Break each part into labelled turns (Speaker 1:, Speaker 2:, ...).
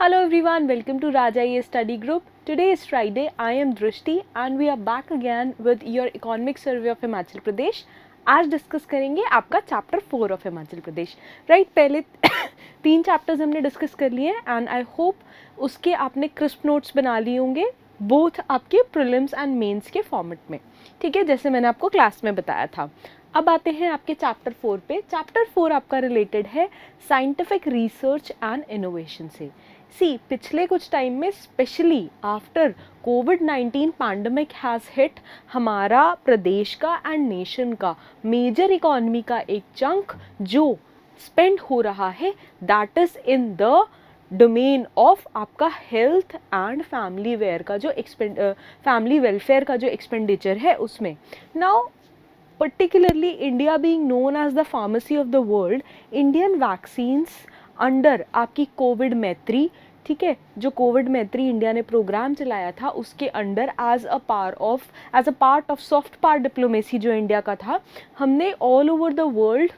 Speaker 1: Hello everyone, welcome to Raja ES Study Group. Today is Friday. I am Drishti and we are back again with your economic survey of Himachal Pradesh. आज discuss करेंगे आपका chapter 4 of Himachal Pradesh. Right, पहले 3 chapters हमने discuss कर लिए हैं and I hope उसके आपने क्रिस्प नोट्स बना लिए होंगे, बोथ आपके प्रीलिम्स एंड मेंस के फॉर्मेट में. ठीक है, जैसे मैंने आपको क्लास में बताया था. अब आते हैं आपके चैप्टर 4 पे. चैप्टर 4 आपका रिलेटेड है साइंटिफिक रिसर्च एंड इनोवेशन से. पिछले कुछ टाइम में specially after covid pandemic has hit, हमारा प्रदेश का एंड नेशन का मेजर इकोनॉमी का एक चंक जो स्पेंड हो रहा है that is in the domain of आपका हेल्थ एंड फैमिली वेलफेयर का जो एक्सपेंडिचर है उसमें. Now particularly India being known as the pharmacy of the world, Indian vaccines under आपकी कोविड मैत्री, ठीक है, जो कोविड मैत्री इंडिया ने प्रोग्राम चलाया था उसके under as a part of soft power diplomacy जो इंडिया का था, हमने ऑल ओवर द वर्ल्ड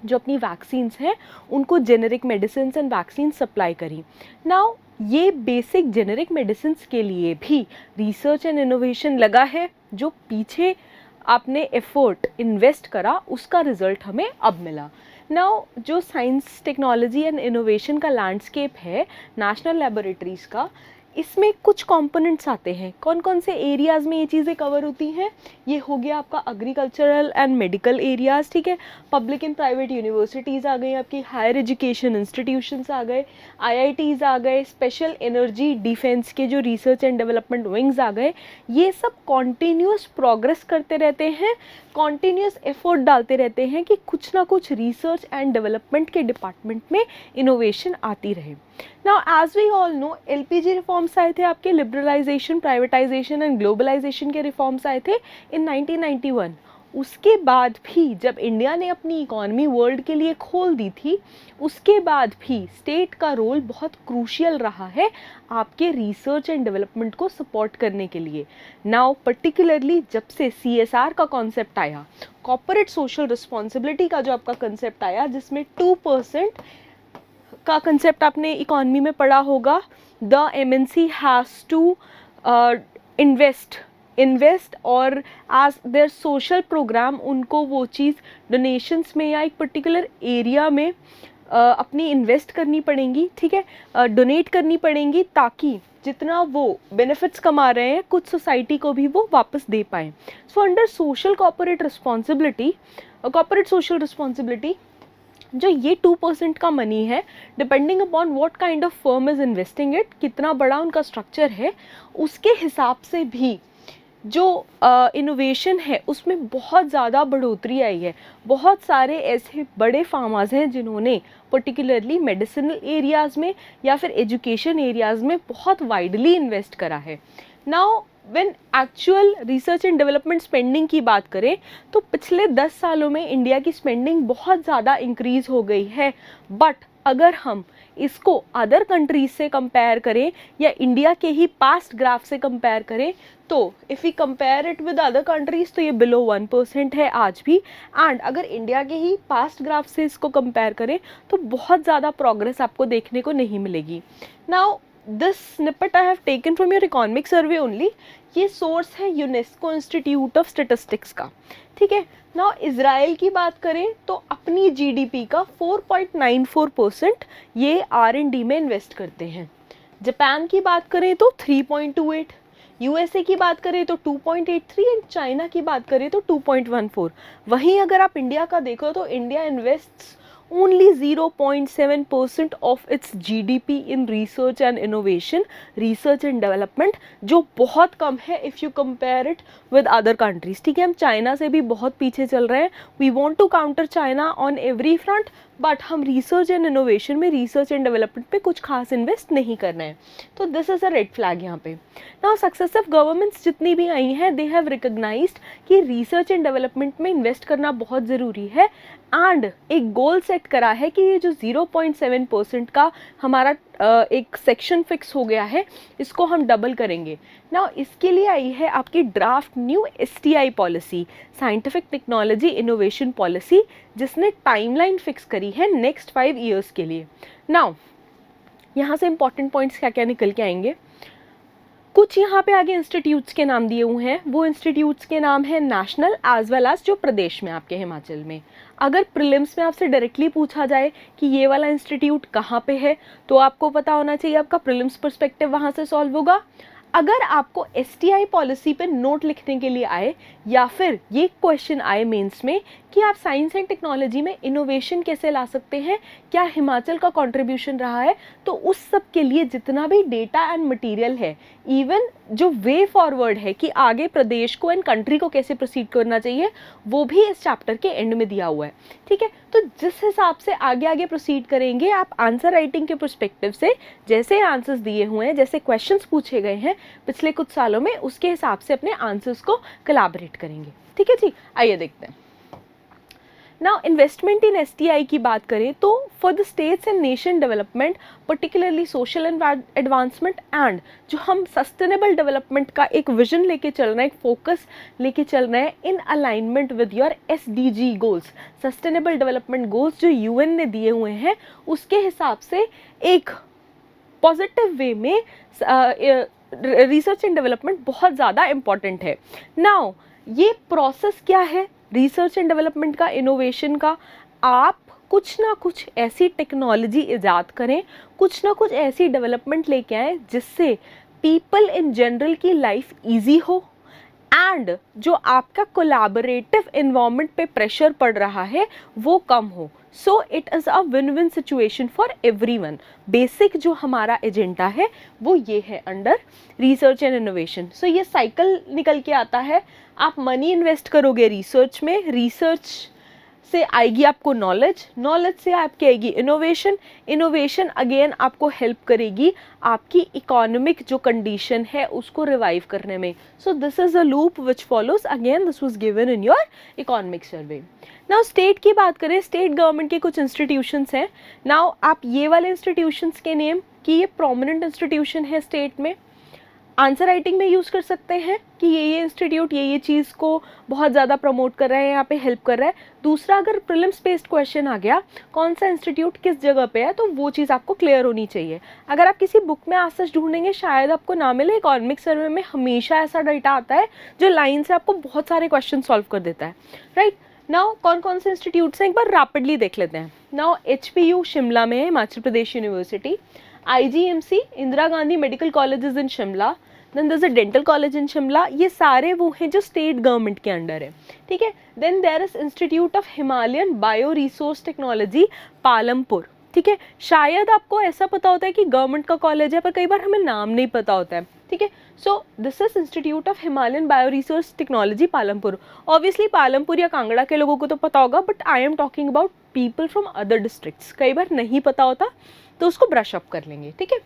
Speaker 1: जो अपनी वैक्सीन्स हैं उनको generic medicine and vaccine supply करी. नाउ ये बेसिक जेनेरिक मेडिसिन के लिए भी रिसर्च एंड इनोवेशन लगा है. जो पीछे आपने एफर्ट इन्वेस्ट करा उसका रिजल्ट हमें अब मिला. नाउ जो साइंस टेक्नोलॉजी एंड इनोवेशन का लैंडस्केप है नेशनल लैबोरेटरीज़ का, इसमें कुछ कंपोनेंट्स आते हैं. कौन कौन से एरियाज़ में ये चीज़ें कवर होती हैं? ये हो गया आपका एग्रीकल्चरल एंड मेडिकल एरियाज़, ठीक है, पब्लिक एंड प्राइवेट यूनिवर्सिटीज़ आ गई, आपकी हायर एजुकेशन इंस्टीट्यूशंस आ गए, आईआईटीज़ आ गए, स्पेशल एनर्जी डिफेंस के जो रिसर्च एंड डेवलपमेंट विंग्स आ गए. ये सब कॉन्टीन्यूस प्रोग्रेस करते रहते हैं, कॉन्टीन्यूस एफर्ट डालते रहते हैं कि कुछ ना कुछ रिसर्च एंड डेवलपमेंट के डिपार्टमेंट में इनोवेशन आती रहे. Now as we all know, LPG reforms आए थे, आपके लिबरलाइजेशन, प्राइवेटाइजेशन एंड ग्लोबलाइजेशन के रिफॉर्म्स आए थे इन 1991. उसके बाद भी जब इंडिया ने अपनी इकॉनमी वर्ल्ड के लिए खोल दी थी, उसके बाद भी स्टेट का रोल बहुत क्रूशियल रहा है आपके रिसर्च एंड डेवलपमेंट को सपोर्ट करने के लिए. नाउ पर्टिकुलरली जब से CSR का कॉन्सेप्ट आया, कॉर्पोरेट सोशल रिस्पॉन्सिबिलिटी का जो आपका कंसेप्ट आया, जिसमें 2% का कंसेप्ट आपने इकॉनमी में पढ़ा होगा, द MNC हैज़ टू इन्वेस्ट और एज देयर सोशल प्रोग्राम उनको वो चीज़ डोनेशंस में या एक पर्टिकुलर एरिया में अपनी इन्वेस्ट करनी पड़ेंगी, ठीक है, डोनेट करनी पड़ेंगी, ताकि जितना वो बेनिफिट्स कमा रहे हैं कुछ सोसाइटी को भी वो वापस दे पाएँ. So under corporate social responsibility जो ये 2% का मनी है, depending upon what kind of firm is investing it, कितना बड़ा उनका स्ट्रक्चर है, उसके हिसाब से भी जो इनोवेशन है उसमें बहुत ज़्यादा बढ़ोतरी आई है. बहुत सारे ऐसे बड़े फार्मर्स हैं जिन्होंने पर्टिकुलरली मेडिसिनल एरियाज़ में या फिर एजुकेशन एरियाज़ में बहुत वाइडली इन्वेस्ट करा है. Now when actual research and development spending की बात करें तो पिछले 10 सालों में इंडिया की स्पेंडिंग बहुत ज़्यादा इंक्रीज़ हो गई है. बट अगर हम इसको अदर कंट्रीज से कंपेयर करें या इंडिया के ही पास्ट ग्राफ से कंपेयर करें तो if we compare it with other countries तो ये बिलो 1% है आज भी. एंड अगर इंडिया के ही पास्ट ग्राफ से इसको कंपेयर करें तो बहुत ज़्यादा प्रोग्रेस आपको देखने को नहीं मिलेगी. Now this snippet I have taken from your economic survey only. ये सोर्स है यूनेस्को इंस्टीट्यूट ऑफ स्टेटिस्टिक्स का, ठीक है. नाउ इज़राइल की बात करें तो अपनी GDP का 4.94% ये R&D में इन्वेस्ट करते हैं. जापान की बात करें तो 3.28, USA की बात करें तो 2.83 एंड चाइना की बात करें तो 2.14. वहीं अगर आप इंडिया का देखो तो India invests only 0.7% of its GDP in research and innovation, research and development, जो बहुत कम है if you compare it with other countries. ठीक है, हम चाइना से भी बहुत पीछे चल रहे हैं. We want to counter China on every front, but हम रिसर्च एंड इनोवेशन में, रिसर्च एंड डेवलपमेंट पे कुछ खास इन्वेस्ट नहीं कर रहे हैं. तो this is a red flag यहाँ पे. नाउ सक्सेसिव गवर्नमेंट्स जितनी भी आई हैं दे हैव रिकग्नाइज्ड कि रिसर्च एंड डेवलपमेंट में इन्वेस्ट करना बहुत ज़रूरी है एंड एक गोल सेट करा है कि ये जो 0.7% का हमारा एक सेक्शन फिक्स हो गया है इसको हम डबल करेंगे. नाउ इसके लिए आई है आपकी draft new STI policy, scientific technology innovation policy, जिसने टाइमलाइन फिक्स करी है नेक्स्ट 5 ईयर्स के लिए. नाउ यहाँ से इंपॉर्टेंट पॉइंट्स क्या क्या निकल के आएंगे। कुछ यहाँ पे आगे इंस्टीट्यूट्स के नाम दिए हुए हैं, वो इंस्टीट्यूट्स के नाम है नेशनल एज वेल एज जो प्रदेश में आपके हिमाचल में। अगर प्रीलिम्स में आपसे डायरेक्टली पूछा जाए कि ये वाला इंस्टीट्यूट कहाँ पे है, तो आपको पता होना चाहिए, आपका प्रीलिम्स पर्सपेक्टिव वहाँ से सॉल्व होगा। अगर आपको STI पॉलिसी पे नोट लिखने के लिए आए, या फिर ये क्वेश्चन आए मेंस में कि आप साइंस एंड टेक्नोलॉजी में इनोवेशन कैसे ला सकते हैं, क्या हिमाचल का कंट्रीब्यूशन रहा है, तो उस सब के लिए जितना भी डेटा एंड मटेरियल है, इवन जो वे फॉरवर्ड है कि आगे प्रदेश को एंड कंट्री को कैसे प्रोसीड करना चाहिए, वो भी इस चैप्टर के एंड में दिया हुआ है। ठीक है, तो जिस हिसाब से आगे आगे प्रोसीड करेंगे आप आंसर राइटिंग के पर्सपेक्टिव से, जैसे आंसर्स दिए हुए हैं, जैसे क्वेश्चंस पूछे गए हैं पिछले कुछ सालों में, उसके हिसाब से अपने आंसर्स को कोलैबोरेट करेंगे। ठीक है जी, आइए देखते हैं। नाउ इन्वेस्टमेंट इन STI की बात करें तो for the states and nation development, particularly social advancement and जो हम सस्टेनेबल डेवलपमेंट का एक विजन लेके चल रहे हैं, एक फोकस लेके चल रहे हैं in alignment with your SDG goals, sustainable development goals जो UN ने दिए हुए हैं, उसके हिसाब से एक पॉजिटिव वे में रिसर्च एंड डेवलपमेंट बहुत ज़्यादा इम्पॉर्टेंट है। नाउ ये प्रोसेस क्या है रिसर्च एंड डेवलपमेंट का, इनोवेशन का? आप कुछ ना कुछ ऐसी टेक्नोलॉजी ईजाद करें, कुछ ना कुछ ऐसी डेवलपमेंट लेके आएँ जिससे पीपल इन जनरल की लाइफ ईजी हो एंड जो आपका कोलैबोरेटिव इन्वायरमेंट पे प्रेशर पड़ रहा है वो कम हो। So it is a win win situation for everyone. Basic जो हमारा एजेंडा है वो ये है अंडर रिसर्च एंड इनोवेशन। सो ये साइकिल निकल के आता है, आप मनी इन्वेस्ट करोगे रिसर्च में, रिसर्च से आएगी आपको नॉलेज, नॉलेज से आपकी आएगी इनोवेशन, इनोवेशन अगेन आपको हेल्प करेगी आपकी इकोनॉमिक जो कंडीशन है उसको रिवाइव करने में। So this is a loop which follows, again this was given in your economic survey. Now state की बात करें, स्टेट गवर्नमेंट के कुछ इंस्टीट्यूशंस हैं। नाउ आप ये वाले इंस्टीट्यूशंस के नेम कि ये प्रोमिनेंट इंस्टीट्यूशन है स्टेट में, आंसर राइटिंग में यूज़ कर सकते हैं कि ये इंस्टीट्यूट ये चीज़ को बहुत ज़्यादा प्रमोट कर रहा है, यहाँ पे हेल्प कर रहा है। दूसरा, अगर प्रीलिम्स बेस्ड क्वेश्चन आ गया कौन सा इंस्टीट्यूट किस जगह पे है, तो वो चीज़ आपको क्लियर होनी चाहिए। अगर आप किसी बुक में आज सच ढूंढेंगे शायद आपको ना मिले, इकोनॉमिक सर्वे में हमेशा ऐसा डाटा आता है जो लाइन से आपको बहुत सारे क्वेश्चन सॉल्व कर देता है, राइट। नाउ कौन कौन से इंस्टीट्यूट्स हैं एक बार रैपिडली देख लेते हैं। नाउ HPU शिमला में है, Himachal Pradesh university, IGMC Indira Gandhi medical colleges in Shimla, then there is a dental college in Shimla, ये सारे वो हैं जो स्टेट गवर्नमेंट के अंडर है। ठीक है, then there is institute of Himalayan bio resource technology Palampur. ठीक है, शायद आपको ऐसा पता होता है कि गवर्नमेंट का कॉलेज है पर कई बार हमें नाम नहीं पता होता है। ठीक है, so this is institute of Himalayan bio resource technology Palampur. Obviously Palampur या कांगड़ा के लोगों को तो पता होगा, but I am talking about people from other districts, कई बार नहीं पता होता तो उसको ब्रश अप कर लेंगे। ठीक है,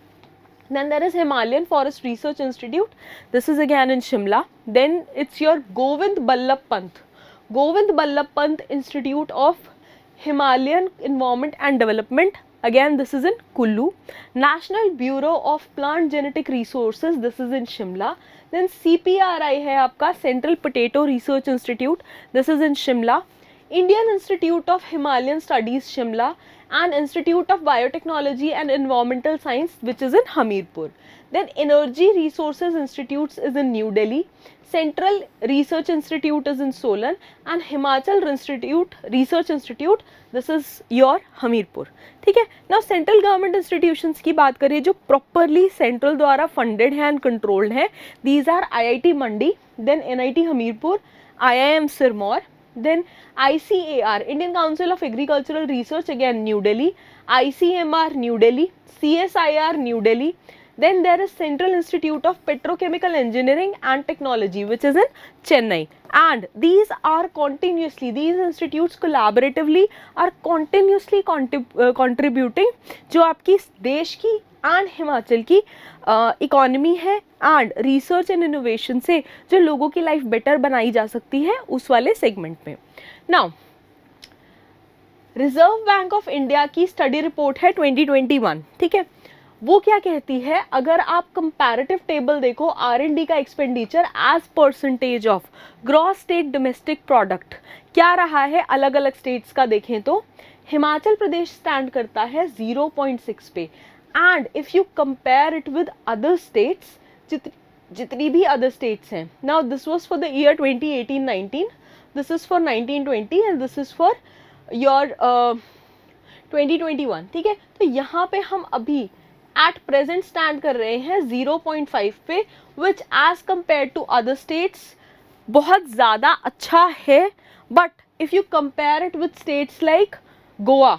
Speaker 1: then there is Himalayan Forest Research Institute, this is again in Shimla. Then it's your Govind Ballabh Pant Institute of Himalayan Environment and Development, again this is in Kullu. National Bureau of Plant Genetic Resources, this is in Shimla. Then CPRI है आपका Central Potato Research Institute, this is in Shimla. Indian Institute of Himalayan Studies Shimla and Institute of Biotechnology and Environmental Science which is in Hamirpur. Then Energy Resources Institute is in New Delhi, Central Research Institute is in Solan and Himachal Research Institute, this is your Hamirpur. ठीक है, now central government institutions की बात करें जो properly central द्वारा funded हैं and controlled हैं, these are IIT Mandi, then NIT Hamirpur, IIM Sirmaur, then ICAR Indian Council of Agricultural Research again New Delhi, ICMR New Delhi, CSIR New Delhi, then there is Central Institute of Petrochemical Engineering and Technology which is in Chennai, and these are continuously, these institutes collaboratively are continuously contributing जो आपकी देश की and Himachal की economy है and research and innovation से जो लोगों की लाइफ बेटर बनाई जा सकती है उस वाले सेगमेंट में। Now reserve bank of India की स्टडी रिपोर्ट है 2021। ठीक है, वो क्या कहती है, अगर आप कंपैरेटिव टेबल देखो R&D का expenditure as percentage of gross state domestic product क्या रहा है अलग अलग स्टेट्स का देखें तो हिमाचल प्रदेश स्टैंड करता है 0.6 पे and if you compare it with other states, जितनी भी अदर स्टेट्स हैं, now this was for the year 2018-19, this is for 19-20 and this is for your 2021, ठीक है। तो यहाँ पे हम अभी एट प्रेजेंट स्टैंड कर रहे हैं 0.5 पे, which as compare to other states बहुत ज़्यादा अच्छा है। But if you compare it with states like Goa,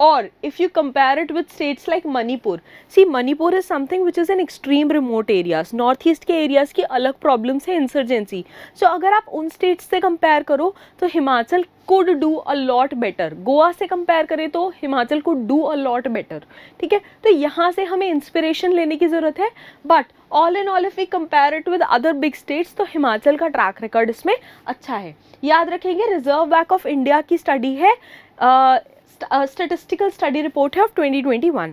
Speaker 1: or if you compare it with states like Manipur, see Manipur is something which is in extreme remote areas, north east के areas की अलग problems है insurgency, so अगर आप उन states से compare करो तो Himachal could do a lot better, Goa से compare करें तो Himachal could do a lot better, ठीक है। तो यहाँ से हमें inspiration लेने की ज़रूरत है, but all in all if we compare it with other big states तो हिमाचल का track record इसमें अच्छा है। याद रखेंगे रिजर्व बैंक ऑफ इंडिया की स्टडी है, स्टैटिस्टिकल स्टडी रिपोर्ट है ऑफ 2021।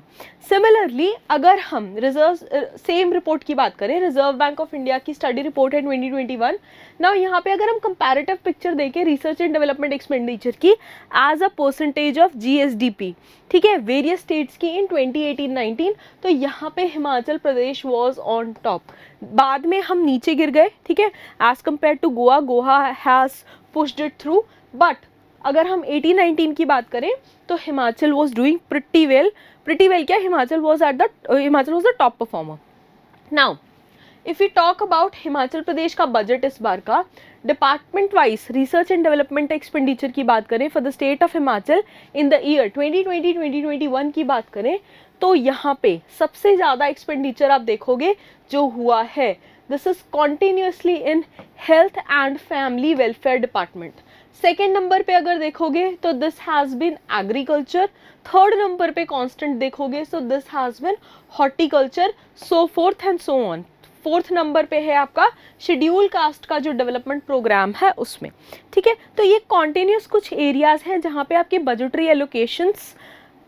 Speaker 1: सिमिलरली अगर हम रिजर्व सेम रिपोर्ट की बात करें, रिजर्व बैंक ऑफ इंडिया की स्टडी रिपोर्ट है 2021। नाउ यहाँ पे अगर हम कंपैरेटिव पिक्चर देखें रिसर्च एंड डेवलपमेंट एक्सपेंडिचर की as a percentage of GSDP, ठीक है, वेरियस स्टेट्स की इन 2018-19, तो यहाँ पे Himachal Pradesh was on top. बाद में हम नीचे गिर गए, ठीक है, as compare to Goa, Goa has pushed it through, but अगर हम 18-19 की बात करें तो Himachal was doing pretty well क्या, Himachal was the top performer. Now if you talk about Himachal Pradesh का बजट इस बार का department wise research and development expenditure की बात करें for the state of Himachal in the year 2020-2021 की बात करें तो यहाँ पे सबसे ज़्यादा एक्सपेंडिचर आप देखोगे जो हुआ है, this is continuously in health and family welfare department. Second number पे अगर देखोगे तो this has been agriculture, third number पे कांस्टेंट देखोगे so this has been horticulture, so fourth and so on. Fourth number पे है आपका शेड्यूल कास्ट का जो डेवलपमेंट प्रोग्राम है उसमें, ठीक है। तो ये कॉन्टिन्यूस कुछ एरियाज हैं जहाँ पे आपके बजटरी एलोकेशंस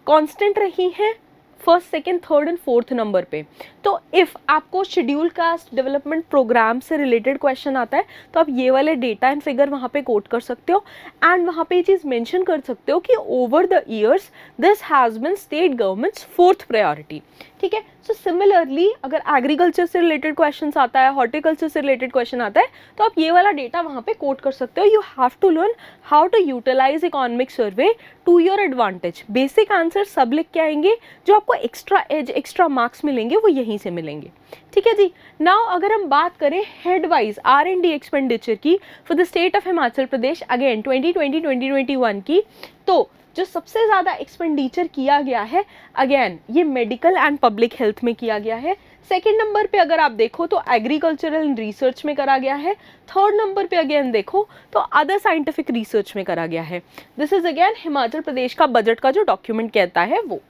Speaker 1: कांस्टेंट रही हैं first, second, third and fourth number पे। तो इफ़ आपको शेड्यूल कास्ट डेवलपमेंट प्रोग्राम से रिलेटेड क्वेश्चन आता है तो आप ये वाले डेटा एंड फिगर वहाँ पे कोट कर सकते हो एंड वहाँ पे ये चीज़ मेंशन कर सकते हो कि over the years this has been state governments fourth priority, ठीक है। सो सिमिलरली अगर एग्रीकल्चर से रिलेटेड क्वेश्चन आता है, हॉर्टिकल्चर से रिलेटेड क्वेश्चन आता है तो आप ये वाला डेटा वहाँ पे कोट कर सकते हो। You have to learn how to utilize economic survey to your advantage. Basic answer सब लिख के आएंगे, जो आपको एक्स्ट्रा एज एक्स्ट्रा मार्क्स मिलेंगे वो यहीं से मिलेंगे, ठीक है जी। नाउ अगर हम बात करें हेड वाइज R&D एक्सपेंडिचर की for the state of Himachal Pradesh again 2020-2021 की, तो जो सबसे ज़्यादा एक्सपेंडिचर किया गया है अगेन ये मेडिकल एंड पब्लिक हेल्थ में किया गया है। सेकेंड नंबर पे अगर आप देखो तो एग्रीकल्चरल एंड रिसर्च में करा गया है। थर्ड नंबर पे अगेन देखो तो अदर साइंटिफिक रिसर्च में करा गया है। This is again Himachal Pradesh का बजट का जो डॉक्यूमेंट कहता है वो।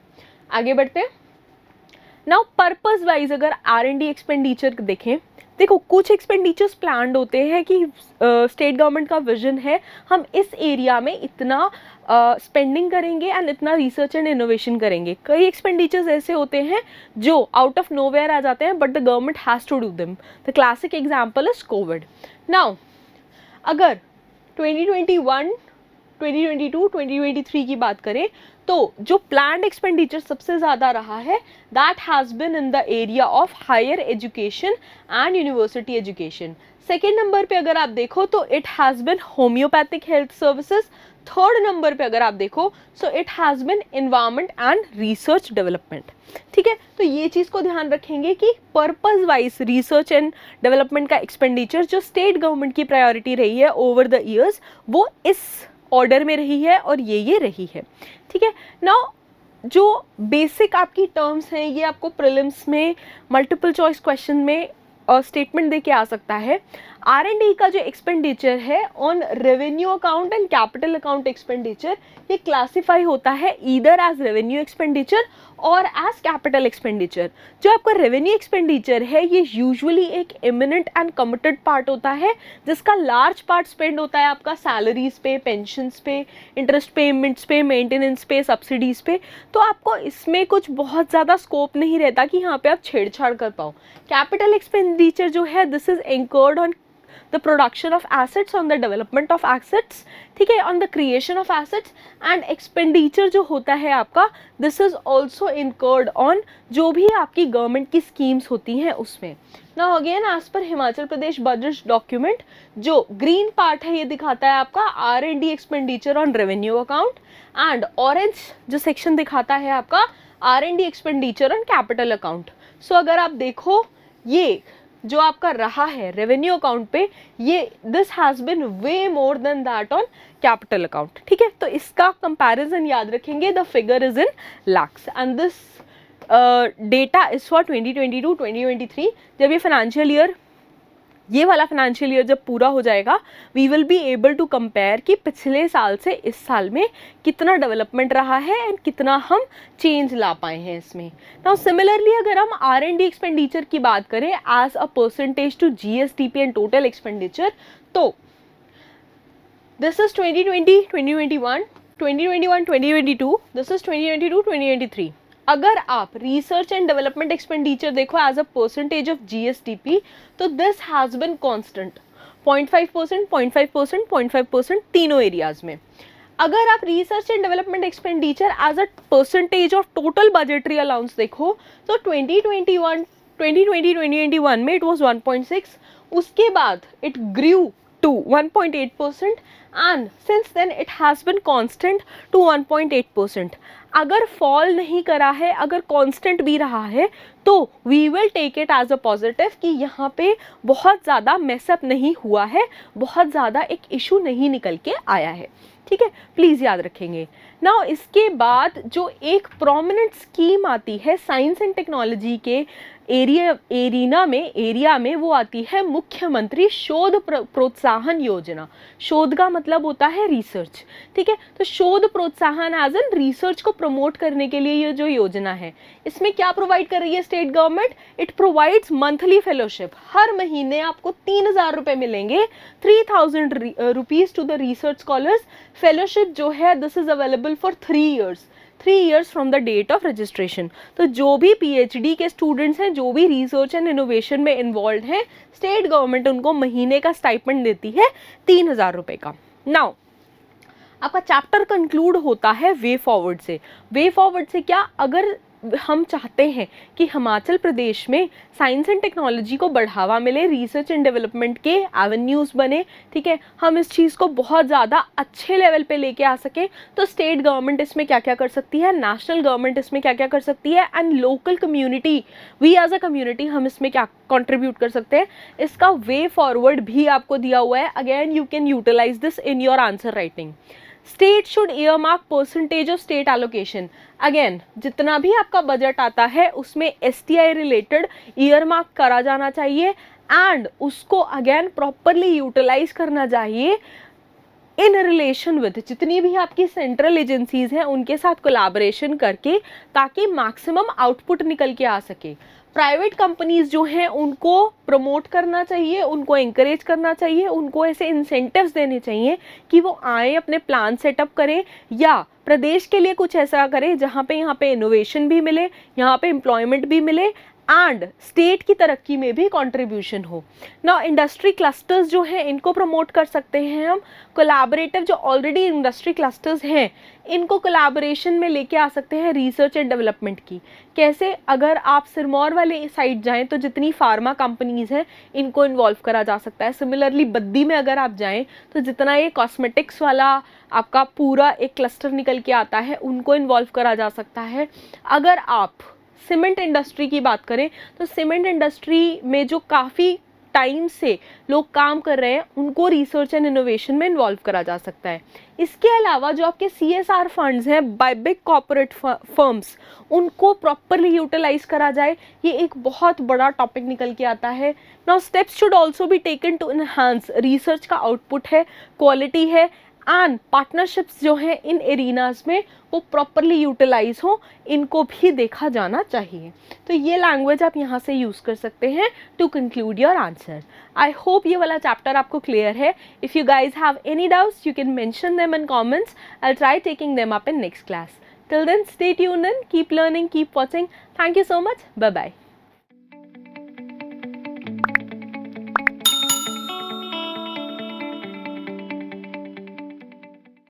Speaker 1: आगे बढ़ते हैं। नाउ पर्पस वाइज अगर R&D एक्सपेंडिचर देखें, देखो कुछ एक्सपेंडिचर्स प्लान्ड होते हैं कि स्टेट गवर्नमेंट का विजन है हम इस एरिया में इतना स्पेंडिंग करेंगे एंड इतना रिसर्च एंड इनोवेशन करेंगे। कई एक्सपेंडिचर्स ऐसे होते हैं जो आउट ऑफ नोवेयर आ जाते हैं but the government has to do them. The classic example is covid. Now अगर 2021, 2022, 2023 की बात करें तो जो प्लान्ड एक्सपेंडिचर सबसे ज़्यादा रहा है that has been in the area of higher education and university education. Second number पे अगर आप देखो तो it has been homeopathic health services. Third number पे अगर आप देखो so it has been environment and research development, ठीक है। तो ये चीज़ को ध्यान रखेंगे कि purpose wise research and development का एक्सपेंडिचर जो स्टेट गवर्नमेंट की प्रायोरिटी रही है ओवर द ईयर्स वो इस ऑर्डर में रही है और ये रही है, ठीक है। नाउ जो बेसिक आपकी टर्म्स हैं ये आपको प्रीलिम्स में मल्टीपल चॉइस क्वेश्चन में स्टेटमेंट दे के आ सकता है। R&D का जो एक्सपेंडिचर है on revenue account and capital account expenditure ये क्लासीफाई होता है ईदर एज रेवेन्यू एक्सपेंडिचर और एज कैपिटल एक्सपेंडिचर। जो आपका रेवेन्यू एक्सपेंडिचर है ये यूजुअली एक इमिनेंट एंड कमिटेड पार्ट होता है जिसका लार्ज पार्ट स्पेंड होता है आपका सैलरीज पे, पेंशंस पे, इंटरेस्ट पेमेंट्स पे, मेंटेनेंस पे, सब्सिडीज पे। तो आपको इसमें कुछ बहुत ज़्यादा स्कोप नहीं रहता कि यहाँ पे आप छेड़छाड़ कर पाओ। कैपिटल एक्सपेंडिचर जो है this is anchored on the production of assets, on the development of assets, ठीक है, on the creation of assets, and expenditure जो होता है आपका, this is also incurred on जो भी आपकी गवर्नमेंट की स्कीम्स होती हैं उसमें। नाउ अगेन एज पर हिमाचल प्रदेश बजट डॉक्यूमेंट, जो ग्रीन पार्ट है ये दिखाता है आपका R&D expenditure on revenue account, and orange जो सेक्शन दिखाता है आपका R&D expenditure on capital account. So अगर आप देखो ये जो आपका रहा है रेवेन्यू अकाउंट पे, ये this has bin way more than that on capital account, ठीक है। तो इसका कंपैरिजन याद रखेंगे, the figure is in lakhs and this data is for 2022-2023। जब ये फाइनेंशियल ईयर, ये वाला फाइनेंशियल ईयर जब पूरा हो जाएगा, we will be able to compare कि पिछले साल से इस साल में कितना डेवलपमेंट रहा है एंड कितना हम चेंज ला पाए हैं इसमें। नाउ सिमिलरली अगर हम R&D एक्सपेंडिचर की बात करें as a percentage to GSDP and total expenditure, तो दिस इज 2020-2021, 2021-2022, दिस इज 2022-2023। अगर आप रिसर्च एंड डेवलपमेंट एक्सपेंडिचर देखो as a percentage of GSDP, तो दिस हैज बिन कांस्टेंट 0.5%, 0.5%, 0.5% तीनों एरियाज में। अगर आप research and development expenditure as a percentage of total budgetary allowance देखो, तो 2020-2021 में इट वाज 1.6, उसके बाद it grew to 1.8% and since then it has been constant to 1.8%। अगर फॉल नहीं करा है, अगर कांस्टेंट भी रहा है, तो we will take it as a positive कि यहाँ पे बहुत ज़्यादा मेसअप नहीं हुआ है, बहुत ज़्यादा एक इशू नहीं निकल के आया है, ठीक है, प्लीज़ याद रखेंगे। नाउ इसके बाद जो एक प्रोमिनेंट स्कीम आती है साइंस एंड टेक्नोलॉजी के एरिया में वो आती है मुख्यमंत्री शोध प्रोत्साहन योजना। शोध का मतलब होता है रिसर्च, ठीक है, तो शोध प्रोत्साहन एज एन रिसर्च को प्रमोट करने के लिए ये जो योजना है, इसमें क्या प्रोवाइड कर रही है state government? It provides monthly fellowship. हर महीने आपको 3,000 रुपये मिलेंगे, 3,000 rupees to the research scholars. Fellowship जो है this is available for 3 years from the date of registration. तो जो भी PhD के स्टूडेंट्स हैं, जो भी रिसर्च एंड इनोवेशन में इन्वॉल्व हैं, स्टेट गवर्नमेंट उनको महीने का स्टाइपेंड देती है 3,000 रुपये का। नाउ आपका चैप्टर कंक्लूड होता है वे फॉरवर्ड से। वे फॉरवर्ड से क्या, अगर हम चाहते हैं कि हिमाचल प्रदेश में साइंस एंड टेक्नोलॉजी को बढ़ावा मिले, रिसर्च एंड डेवलपमेंट के एवेन्यूज़ बने, ठीक है, हम इस चीज़ को बहुत ज़्यादा अच्छे लेवल पे लेके आ सकें, तो स्टेट गवर्नमेंट इसमें क्या क्या कर सकती है, नेशनल गवर्नमेंट इसमें क्या क्या कर सकती है, and local community, we as a community हम इसमें क्या कंट्रीब्यूट कर सकते हैं। इसका वे फॉरवर्ड भी आपको दिया हुआ है। Again you can utilize this in your answer writing. State should earmark percentage of state allocation. Again जितना भी आपका बजट आता है उसमें STI रिलेटेड ईयरमार्क करा जाना चाहिए एंड उसको अगेन प्रॉपरली यूटिलाइज करना चाहिए इन रिलेशन विद जितनी भी आपकी सेंट्रल एजेंसीज हैं उनके साथ कोलैबोरेशन करके, ताकि मैक्सिमम आउटपुट निकल के आ सके। प्राइवेट कंपनीज जो हैं उनको प्रमोट करना चाहिए, उनको एंकरेज करना चाहिए, उनको ऐसे इंसेंटिव्स देने चाहिए कि वो आए, अपने प्लान सेटअप करें या प्रदेश के लिए कुछ ऐसा करें जहाँ पे इनोवेशन भी मिले, यहाँ पे एम्प्लॉयमेंट भी मिले एंड स्टेट की तरक्की में भी कंट्रीब्यूशन हो। नाउ इंडस्ट्री क्लस्टर्स जो हैं इनको प्रमोट कर सकते हैं हम। कोलैबोरेटिव जो ऑलरेडी इंडस्ट्री क्लस्टर्स हैं इनको कोलैबोरेशन में लेके आ सकते हैं रिसर्च एंड डेवलपमेंट की। कैसे? अगर आप सिरमौर वाले साइड जाएं तो जितनी फार्मा कंपनीज हैं इनको इन्वॉल्व करा जा सकता है। सिमिलरली बद्दी में अगर आप जाएं तो जितना ये कॉस्मेटिक्स वाला आपका पूरा एक क्लस्टर निकल के आता है उनको इन्वॉल्व करा जा सकता है। अगर आप सीमेंट इंडस्ट्री की बात करें तो सीमेंट इंडस्ट्री में जो काफ़ी टाइम से लोग काम कर रहे हैं उनको रिसर्च एंड इनोवेशन में इन्वॉल्व करा जा सकता है। इसके अलावा जो आपके CSR फंड्स हैं बाय बिग कॉर्पोरेट फर्म्स उनको प्रॉपरली यूटिलाइज करा जाए, ये एक बहुत बड़ा टॉपिक निकल के आता है। Now steps should also be taken to enhance research का आउटपुट है, क्वालिटी है एंड पार्टनरशिप्स जो हैं इन एरिनाज में वो प्रॉपरली यूटिलाइज हो, इनको भी देखा जाना चाहिए। तो ये लैंग्वेज आप यहाँ से यूज़ कर सकते हैं to conclude your answer. I hope ये वाला चैप्टर आपको क्लियर है। If you guys have any doubts you can mention them in comments. I try taking them up in next class. Till then stay tuned in, keep learning, keep watching. Thank you so much, bye bye.